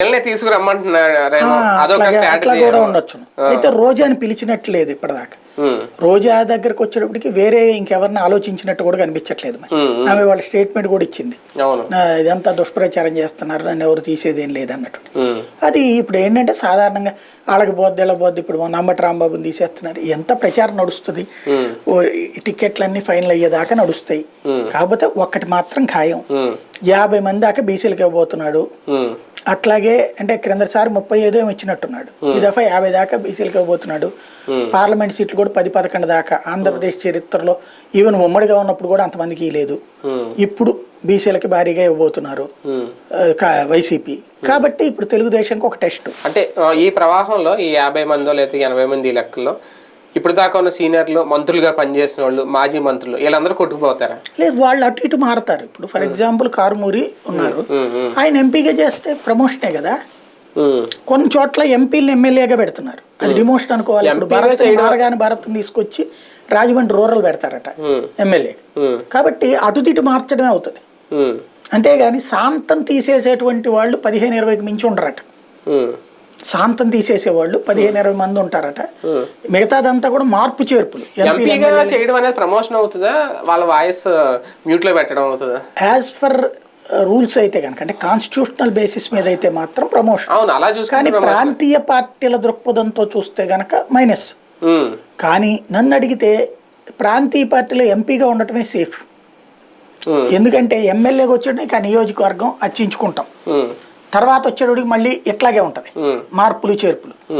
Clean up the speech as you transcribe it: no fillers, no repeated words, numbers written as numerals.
తీసుకురమ్మంటున్నారేమో అట్లా కూడా ఉండొచ్చు. అయితే రోజాని పిలిచినట్లేదు ఇప్పటిదాకా. రోజా దగ్గరకు వచ్చేటప్పటికి వేరే ఇంకెవరిని ఆలోచించినట్టు కూడా కనిపించట్లేదు. ఆమె వాళ్ళ స్టేట్మెంట్ కూడా ఇచ్చింది, ఇదంతా దుష్ప్రచారం చేస్తున్నారు, నన్ను ఎవరు తీసేదేం లేదన్నట్టు. అది ఇప్పుడు ఏంటంటే సాధారణంగా వాళ్ళకి బోద్ది ఇలా బోద్ది, ఇప్పుడు నంబటి రాంబాబుని తీసేస్తున్నారు, ఎంత ప్రచారం నడుస్తుంది, టికెట్లన్నీ ఫైనల్ అయ్యేదాకా నడుస్తాయి. కాకపోతే ఒక్కటి మాత్రం ఖాయం, 50 మంది దాకా బీసీలకు ఇవ్వబోతున్నాడు. అట్లాగే అంటే క్రిందసారి 35 ఇచ్చినట్టున్నాడు, ఈ దఫా 50 దాకా బీసీలకు ఇవ్వబోతున్నాడు. పార్లమెంట్ సీట్లు కూడా 10-11 దాకా. ఆంధ్రప్రదేశ్ చరిత్రలో ఈవెన్ ఉమ్మడిగా ఉన్నప్పుడు కూడా అంతమందికి లేదు. ఇప్పుడు బీసీలకి భారీగా ఇవ్వబోతున్నారు వైసీపీ. కాబట్టి ఇప్పుడు తెలుగుదేశంకి ఒక టెస్ట్. అంటే ఈ ప్రవాహంలో ఈ 50 మందో లేదా 80 మంది లెక్కల్లో ఇప్పుడు దాకా ఉన్న సీనియర్లు, మంత్రులుగా పనిచేసిన వాళ్ళు, మాజీ మంత్రులు, వీళ్ళందరూ కొట్టుకుపోతారా? లేదు, వాళ్ళు అటు ఇటు మారుతారు. ఇప్పుడు ఫర్ ఎగ్జాంపుల్ కారుమూరి ఉన్నారు, ఆయన ఎంపీగా చేస్తే ప్రమోషనే కదా. కొన్ని చోట్ల ఎంపీలను ఎమ్మెల్యేగా పెడుతున్నారు, అది డిమోషన్ అనుకోవాలి. ఇప్పుడు భరత్ తీసుకొచ్చి రాజమండ్రి రూరల్ పెడతారట ఎమ్మెల్యే. కాబట్టి అటు తిటు మార్చడమే అవుతుంది, అంతేగాని శాంతం తీసేసేటువంటి వాళ్ళు 15-20కి మించి ఉండరట. శాంతం తీసేసేవాళ్ళు 15-20 మంది ఉంటారట. మిగతాదంతా కూడా మార్పు చేర్పులు. ఎంపీగా చేయడం అనేది ప్రమోషన్ అవుతుందా, వాళ్ళ వాయిస్ మ్యూట్ లో పెట్టడం అవుతుందా? యాజ్ ఫర్ రూల్స్ అయితే కనుక, అంటే కాన్స్టిట్యూషనల్ బేసిస్ మీద అయితే మాత్రం ప్రమోషన్. అవును, అలా చూసుకొని. కానీ ప్రాంతీయ పార్టీల దృక్పథంతో చూస్తే గనక మైనస్. కానీ నన్ను అడిగితే ప్రాంతీయ పార్టీలో ఎంపీగా ఉండటమే సేఫ్. ఎందుకంటే ఎమ్మెల్యేగా వచ్చేటికి ఆ నియోజకవర్గం అచ్చించుకుంటాం, తర్వాత వచ్చేటికి మళ్ళీ ఇట్లాగే ఉంటది, మార్పులు చేర్పులు.